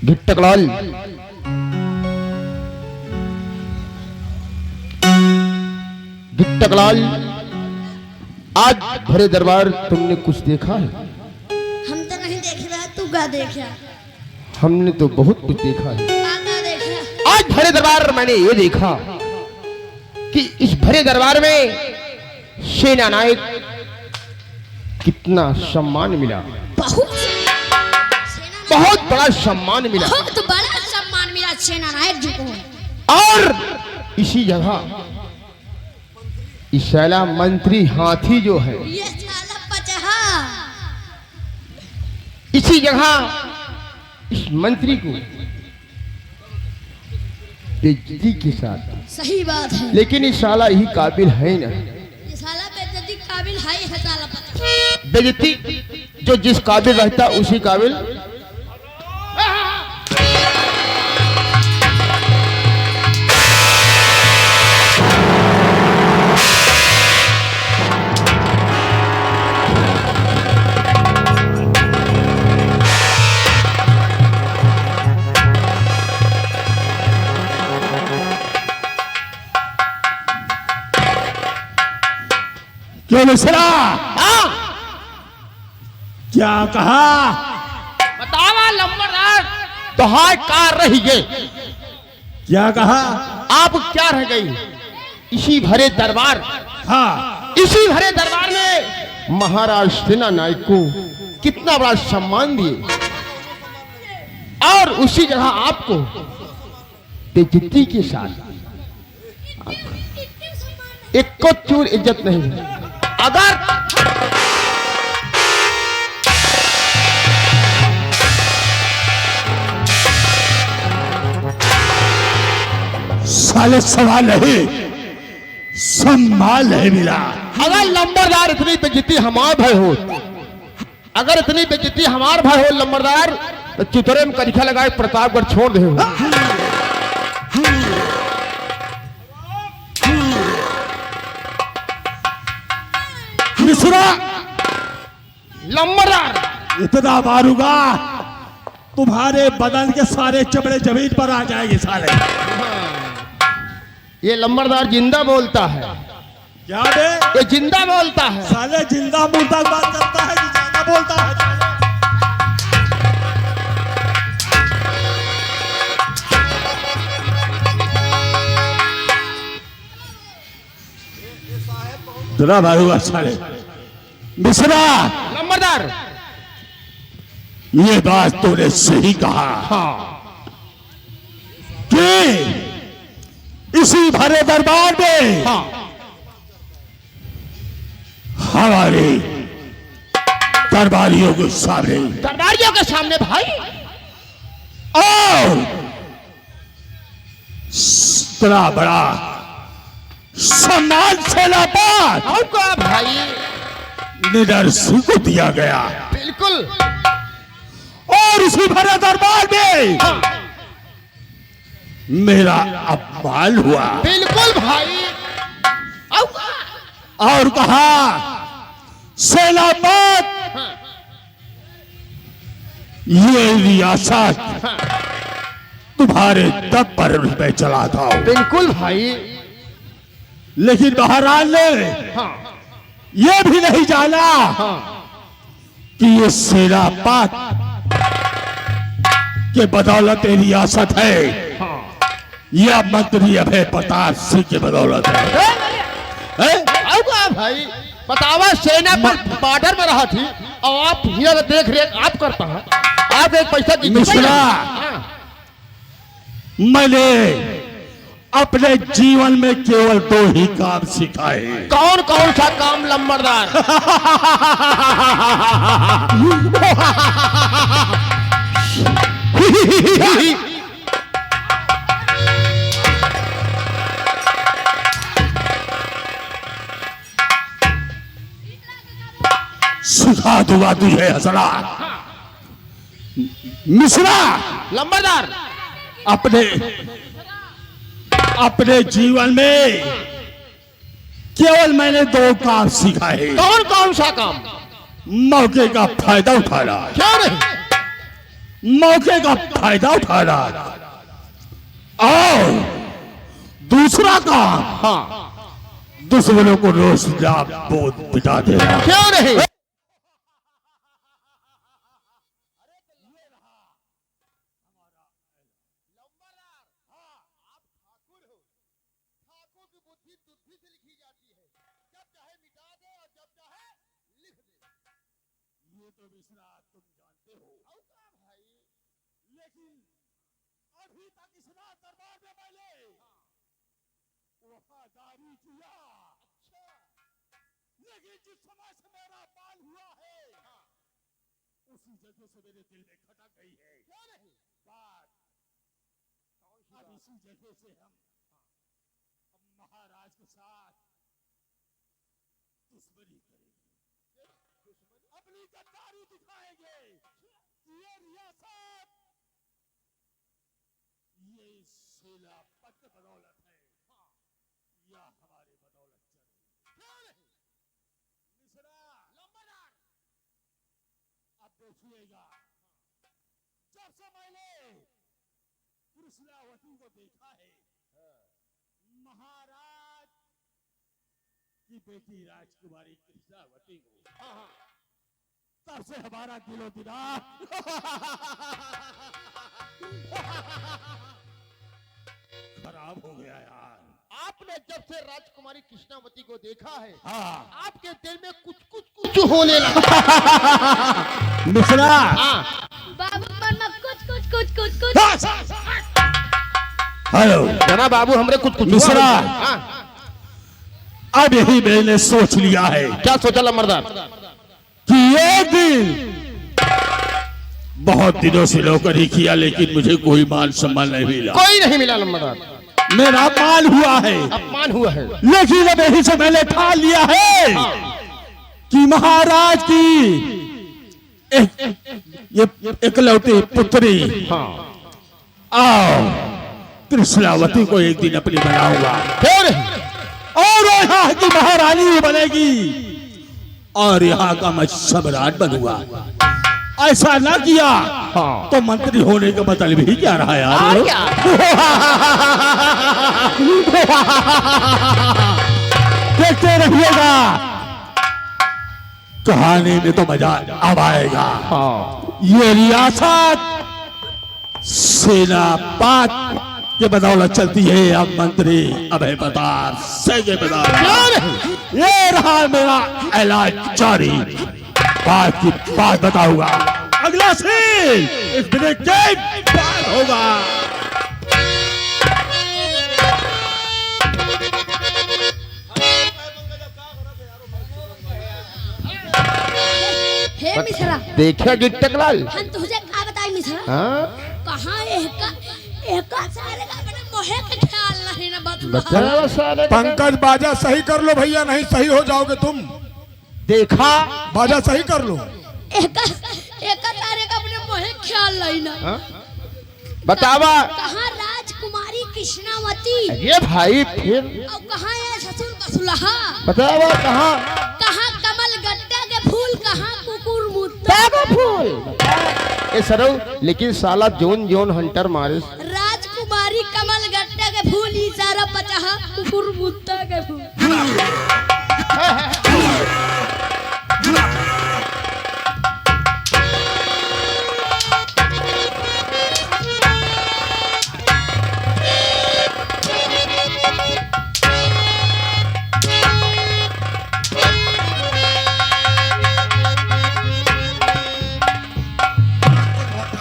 गिट्टकलाल, गिट्टकलाल, आज भरे दरबार तुमने कुछ देखा है? हम तो नहीं देख रहा, तू क्या देखा? हमने तो बहुत कुछ देखा है। क्या देखा? आज भरे दरबार मैंने ये देखा कि इस भरे दरबार में सेना नायक कितना सम्मान मिला, बहुत बड़ा सम्मान मिला। बहुत बड़ा सम्मान मिला सेना नायक जी को। और इसी जगह इस साला मंत्री हाथी जो है, ये साला पचहा, इसी जगह इस मंत्री को बेइज्जती के साथ, सही बात है। लेकिन इस साला यही काबिल है ना, ये साला बेइज्जती काबिल है साला पचहा। बेइज्जती जो जिस काबिल रहता उसी काबिल। क्यों मिश्रा? क्या कहा? बतावा लंबरदार, तो हाय कार रही गई। क्या कहा? आप क्या रह गई? इसी भरे दरबार, हाँ, इसी भरे दरबार में महाराज सेना नायक को कितना बड़ा सम्मान दिए, और उसी जगह आपको बेइज्जती के साथ एक को चूर इज्जत नहीं है। अगर साले सवाल नहीं, सम्मान नहीं मिला। अगर लंबरदार इतनी बेइज्जती हमार भाई हो, अगर इतनी बेइज्जती हमार भाई हो लंबरदार, तो चितरे में करिखा लगाए प्रतापगढ़ छोड़ दे हो। मिश्रा, लंबरदार, इतना मारूंगा तुम्हारे बदन के सारे चमड़े जमीन पर आ जाएंगे साले। ये लंबरदार जिंदा बोलता है, क्या बे? ये जिंदा बोलता है। साले जिंदा मुर्दा बात करता है कि ज्यादा बोलता है? इतना मारूंगा साले। मिश्रा, लंबरदार, ये बात तूने सही कहा। हाँ कि इसी भरे दरबार में हाँ, हमारे दरबारियों के सामने दरबारियों के सामने भाई, और इतना बड़ा सम्मान सेना पात और क्या भाई? निडर सिंह को दिया गया, बिल्कुल। और उसी भरे दरबार में हाँ, मेरा अपमान हुआ। बिल्कुल भाई। और कहा सेना पात, ये रियासत तुम्हारे दम पर मैं चलाता हूं। बिल्कुल भाई। लेकिन महाराज ने हाँ यह भी नहीं जाना हाँ, कि ये सेना पात के बदौलत ये रियासत है, हाँ। यह मंत्री अभय प्रताप सिंह की बदौलत है। हैं? और क्या भाई? बतावा, सेना पर बॉर्डर में रहा थी और आप हिया में देख रेख आप करता है, आप एक पैसा की मिश्रा, हाँ। मैंने अपने जीवन में केवल 2 ही काम सिखाए। कौन कौन सा काम लंबरदार? सिखा दूंगा तुझे हसना। मिश्रा, लंबरदार, अपने जीवन में केवल मैंने 2 काम सिखाए। कौन कौन सा काम? मौके का फायदा उठाना क्यों नहीं? मौके का फायदा उठाना और दूसरा काम, हाँ दुश्मनों को रोज बोध बिता देना। क्यों नहीं? ये तो मिश्रा तुम जानते हो, लेकिन अभी तक इस राज दरबार में मैंने वफादारी किया। लेकिन जिस समय से मेरा बाल हुआ है, उसी जगह से मेरे दिल में खटक गई है बात। अब इसी जगह से हम महाराज के साथ दुश्मनी करेंगे, अपनी गद्दारी दिखाएंगे। ये रियासत, ये सेना पद बदौलत है या हमारे बदौलत चले। मिश्रा लंबरदार, अब देखिएगा, जब से मैंने कृष्णावती को देखा है, महाराज की बेटी राजकुमारी कृष्णावती को, तब से हमारा दिलो दिमाग खराब हो गया यार। आपने जब से राजकुमारी कृष्णावती को देखा है, हाँ आपके दिल में कुछ होने लगा। मिश्रा, हाँ बाबू मन में कुछ हेलो जना बाबू, हमरे कुछ मिश्रा, हाँ अब यही मैंने सोच लिया है क्या सोचा लंबरदार? कि एक दिन, बहुत दिनों से नौकरी किया लेकिन मुझे कोई मान सम्मान नहीं मिला। कोई नहीं मिला लंबरदार, मेरा अपमान हुआ है, अपमान हुआ है। लेकिन अब यही से मैंने ठान लिया है कि महाराज की ये इकलौती पुत्री हाँ आओ कृष्णावती को एक दिन अपनी बनाऊंगा, फिर और यहाँ की महारानी बनेगी और यहाँ का मैं सम्राट बनूंगा। ऐसा ना किया हाँ। तो मंत्री होने का मतलब ही क्या रहा यार? देखते रहिएगा, कहानी में तो मजा अब आएगा। हाँ ये रियासत सेनापत के बदौलत चलती है। अब मंत्री अभय प्रताप सिंह के बदौलत ये रहा मेरा ऐलान जारी। बात की बात बताऊंगा, अगला सीन इस ब्रेक के बाद होगा। हे मिश्रा, देखा गिट्टकलाल? हम तुझे क्या बताई मिश्रा? हाँ कहाँ एक सारे का अपने मोहे का ख्याल नहीं ना बताओ साले का। पंकज बाजा सही कर लो भैया, नहीं सही हो जाओगे तुम। देखा बाजा सही कर लो। एक सारे का अपने मोहे ख्याल नहीं ना। हाँ? बतावा कहाँ राजकुमारी कृष्णावती ये भाई, फिर और कहाँ ये ससुर का सुलहा, बतावा कहाँ कहाँ कमल गट्टा के फूल, कहाँ कुकुर मुद्दा का फूल। ए सरो, लेकिन साला जोन जोन हंटर मारे राजकुमारी कमल गट्टा के फूल, ई सारा पचाहा कुकुर मुद्दा के फूल।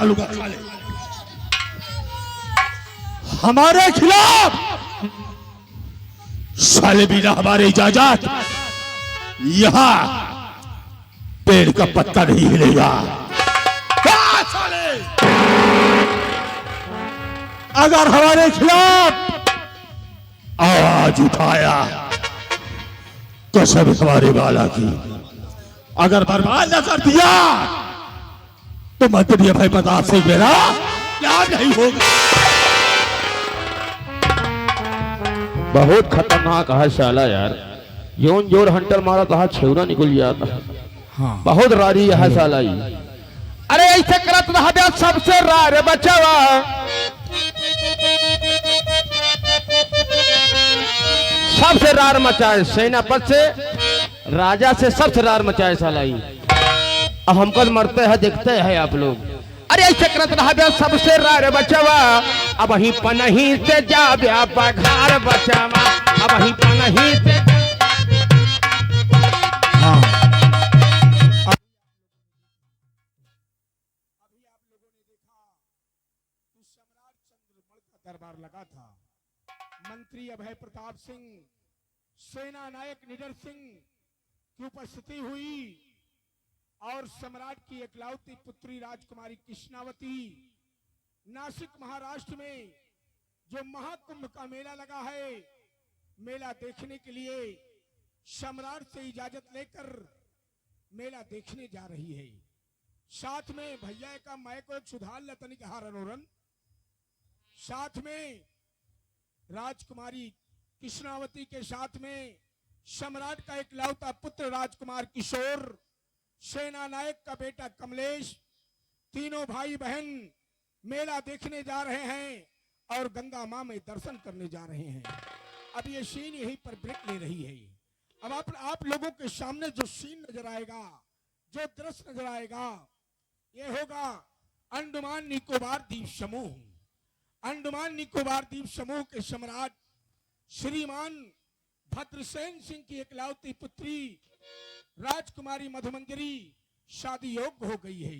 आलू का खा ले। हमारे खिलाफ साले बिना हमारे इजाजत यहाँ पेड़ का पत्ता नहीं हिलेगा। साले अगर हमारे खिलाफ आवाज उठाया तो सब हमारे वाला की, अगर बर्बाद न कर दिया तो मंत्री अभय प्रताप सिंह मेरा क्या नहीं होगा। बहुत खतरनाक है साला यार। जोन जोर हंटर मारा तो छेवरा निकल जाता है। हाँ। बहुत रारी है साला ये। अरे ऐसे करत रहा सबसे रार बचावा, सबसे रार मचाए सेनापति से, राजा से सबसे रार मचाए सालाई। अब हमको मरते हैं देखते हैं आप लोग। अरे ऐसे करत रहा सबसे रार बचावा, अब वहीं पनही से जा बघार बचावा, अब वहीं पनही से। हाँ अभी आप लोगों ने देखा कि सम्राट चंद्रमल का दरबार लगा था। मंत्री अभय प्रताप सिंह, सेना नायक निडर सिंह की उपस्थिति हुई और सम्राट की एकलौती पुत्री राजकुमारी कृष्णावती, नासिक महाराष्ट्र में जो महाकुंभ का मेला लगा है, मेला देखने के लिए सम्राट से इजाजत लेकर मेला देखने जा रही है। साथ में भैया का मैं को एक सुधार लतनी कहा रनोरन, साथ में राजकुमारी कृष्णावती के साथ में सम्राट का एकलौता पुत्र राजकुमार किशोर, सेना नायक का बेटा कमलेश, तीनों भाई बहन मेला देखने जा रहे हैं और गंगा मां में दर्शन करने जा रहे हैं। अब ये सीन यहीं पर ब्रेक ले रही है। अब आप लोगों के सामने जो सीन नजर आएगा, जो दृश्य नजर आएगा, ये होगा अंडमान निकोबार द्वीप समूह। अंडमान निकोबार द्वीप समूह के सम्राट श्रीमान भद्रसेन सिंह की एकलौती पुत्री राजकुमारी मधुमंजरी शादी योग्य हो गई है,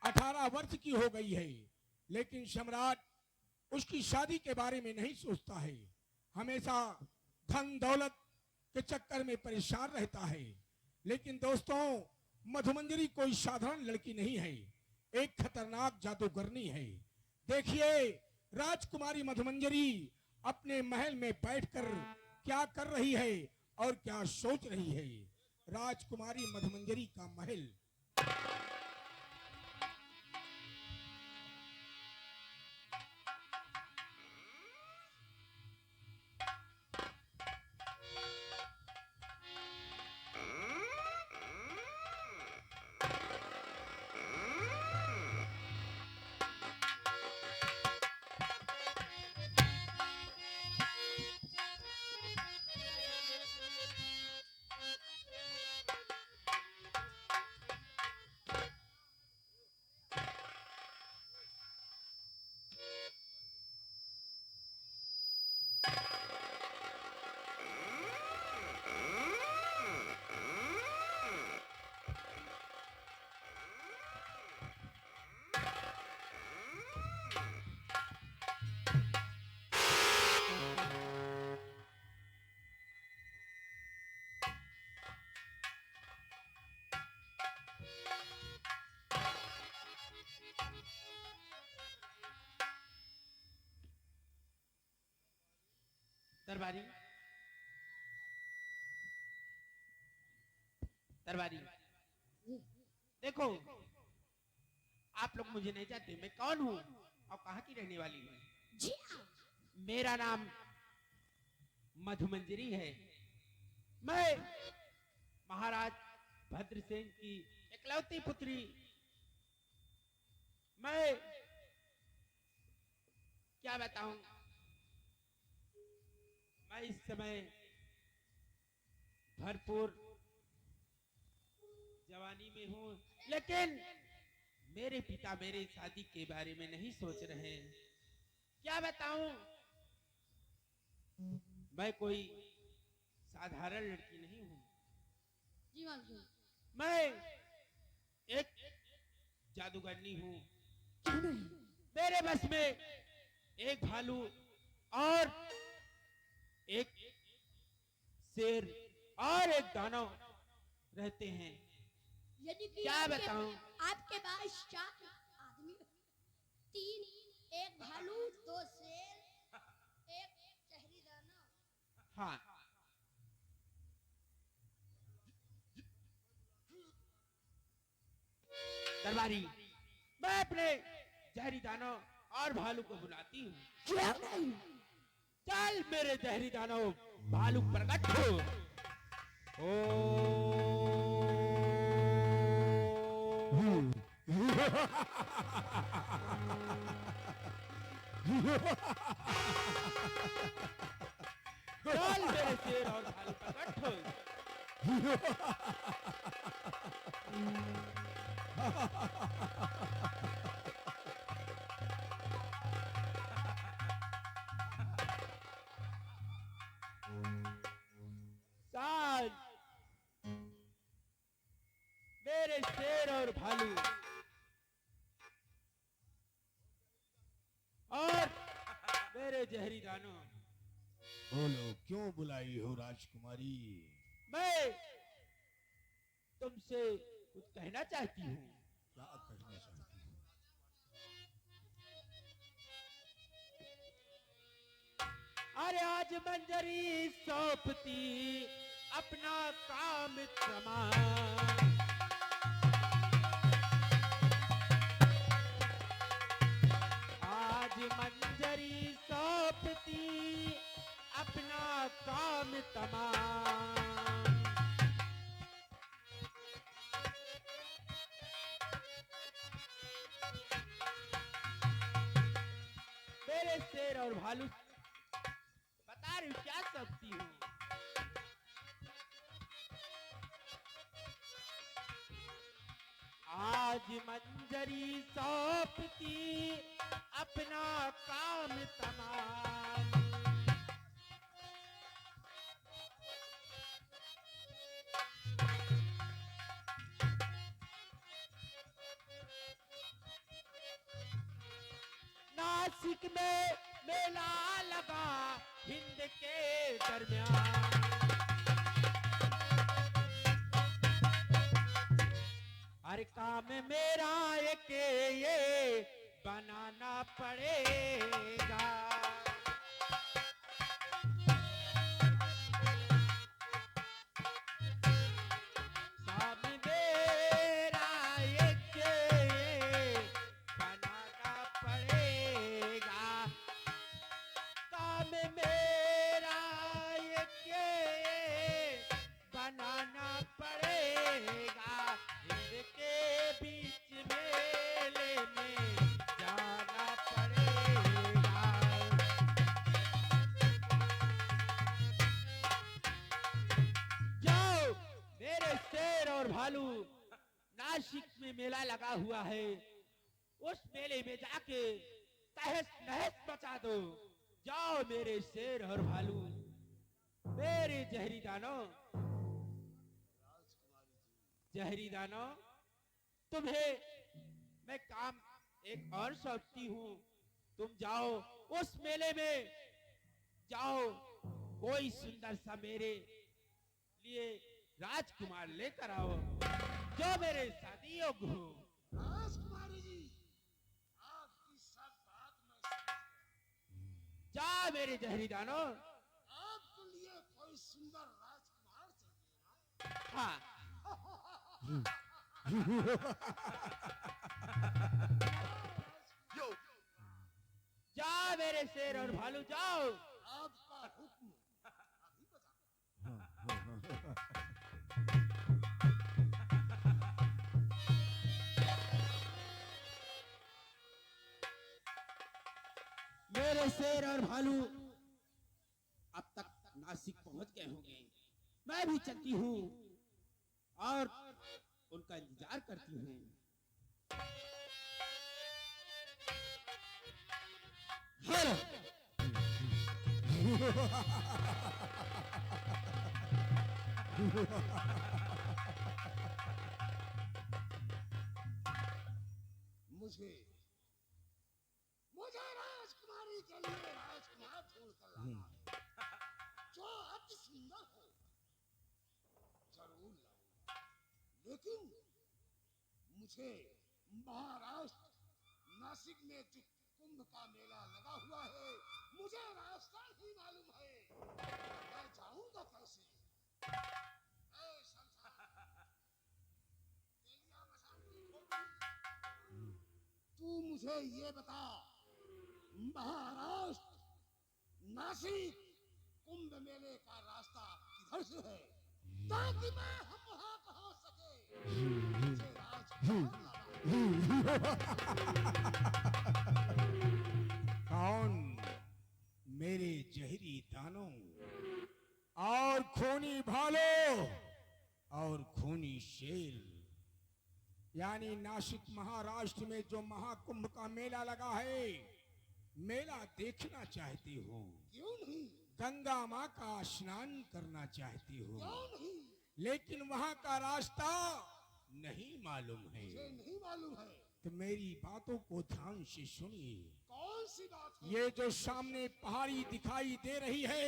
18 वर्ष की हो गई है, लेकिन सम्राट उसकी शादी के बारे में नहीं सोचता है। हमेशा धन दौलत के चक्कर में परेशान रहता है। लेकिन दोस्तों, मधुमंजरी कोई साधारण लड़की नहीं है, एक खतरनाक जादूगरनी है। देखिए राजकुमारी मधुमंजरी अपने महल में बैठकर क्या कर रही है और क्या सोच रही है। राजकुमारी मधुमंजरी का महल। दरबारी दरबारी देखो, आप लोग मुझे नहीं जानते मैं कौन हूँ और कहाँ की रहने वाली हूँ। जी हाँ। मेरा नाम मधुमंजरी है। मैं महाराज भद्रसेन की एकलौती पुत्री। मैं क्या बताऊं, मैं इस समय भरपूर जवानी में हूं, लेकिन मेरे पिता मेरे शादी के बारे में नहीं सोच रहे हैं। क्या बताऊं, मैं कोई साधारण लड़की नहीं हूं। जी मालूम। मैं एक जादूगरनी हूं। मेरे बस में एक भालू और एक शेर और एक दानव रहते हैं। यदि कि क्या बताऊं, आपके पास 4 आदमी, 3, एक भालू, 2 शेर, एक शहरी दानव। हाँ, दरबारी, मैं अपने जहरी दानव और भालू को बुलाती हूँ। चल मेरे जहरी दानव भालू प्रकट हो। ओ चल मेरे शेर और भालू प्रकट हो। साल मेरे शेर और भालू और मेरे जहरी दानों, बोलो क्यों बुलाई हो राजकुमारी? मैं तुमसे कुछ कहना चाहती हूँ। क्या कहना चाहती हो? अरे आज मंजरी सौंपती अपना काम तमाम, आज मंजरी सौंपती अपना काम तमाम। मेरे शेर और भालू बता रही हूँ क्या सकती हूँ। आज मंजरी सौंपती अपना काम तमाम, नासिक में मेला लगा हिंद के दरमियान, हर काम मेरा एक ये बनाना पड़ेगा, काम मेरा एक ये बनाना पड़ेगा, काम मेरा एक ये बनाना पड़ेगा, इनके बीच मेले में जाना पड़ेगा। जाओ मेरे शेर और भालू, नासिक में मेला लगा हुआ है, उस मेले में जाके तहस नहस मचा दो। जाओ मेरे शेर और भालू, मेरे जहरी दानों, जहरी दानों, तुम्हें मैं काम एक और सौंपती हूँ। तुम जाओ उस मेले में, जाओ कोई सुंदर सा मेरे लिए राजकुमार लेकर आओ जो मेरे शादी योग्य हो। राजकुमारी जी, आपकी सब बात मैं समझ गया। जा मेरे जहरी दानों। आपके लिए कोई सुंदर राजकुमार चाहिए ना? हाँ जा मेरे शेर और भालू जाओ। आपका हुक्म अभी बता। मेरे शेर और भालू अब तक नासिक पहुंच गए होंगे, मैं भी चलती हूँ और उनका इंतजार करती हूँ। हेलो मुझे मुझे राजकुमारी के लिए राजकुमार ढूंढ कर लाना है, जो अति सुंदर हो। जरूर लाऊंगा, लेकिन मुझे महाराष्ट्र नासिक में जो कुंभ का मेला लगा हुआ है, मुझे रास्ता ही मालूम है। मैं जाऊंगा कैसे? ए शमशान, तेलिया मशाल, तू मुझे ये बता, महाराष्ट्र नासिक कुंभ मेले का रास्ता किधर से है, ताकि मैं हम वहां पहुंच सके। मुझे राजकुमार लाना है। कौन? मेरे जहरी दानों और खूनी भालों और खूनी शेर, यानी नासिक महाराष्ट्र में जो महाकुंभ का मेला लगा है, मेला देखना चाहती हो? क्यों नहीं? गंगा माँ का स्नान करना चाहती हो? क्यों नहीं? लेकिन वहाँ का रास्ता नहीं मालूम है। मुझे नहीं मालूम है। तो मेरी बातों को ध्यान से सुनिए। कौन सी बात है? ये जो सामने पहाड़ी दिखाई दे रही है,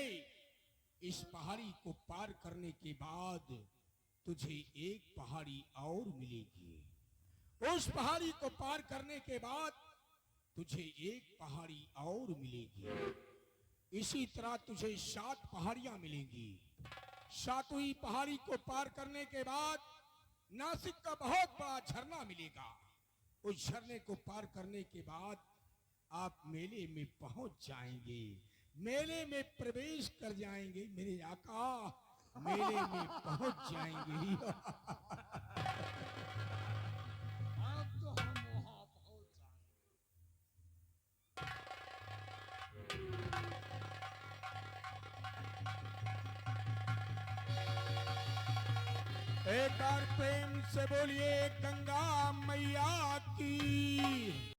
इस पहाड़ी को पार करने के बाद तुझे एक पहाड़ी और मिलेगी। उस पहाड़ी को पार करने के बाद तुझे एक पहाड़ी और मिलेगी। इसी तरह तुझे 7 पहाड़ियां मिलेंगी। 7वीं पहाड़ी को पार करने के बाद नासिक का बहुत बड़ा झरना मिलेगा। उस झरने को पार करने के बाद आप मेले में पहुंच जाएंगे, मेले में प्रवेश कर जाएंगे। मेरे आका मेले में पहुंच जाएंगे। अब तो हम वहां पहुंच जाएंगे। एक बार प्रेम से बोलिए गंगा मैया की।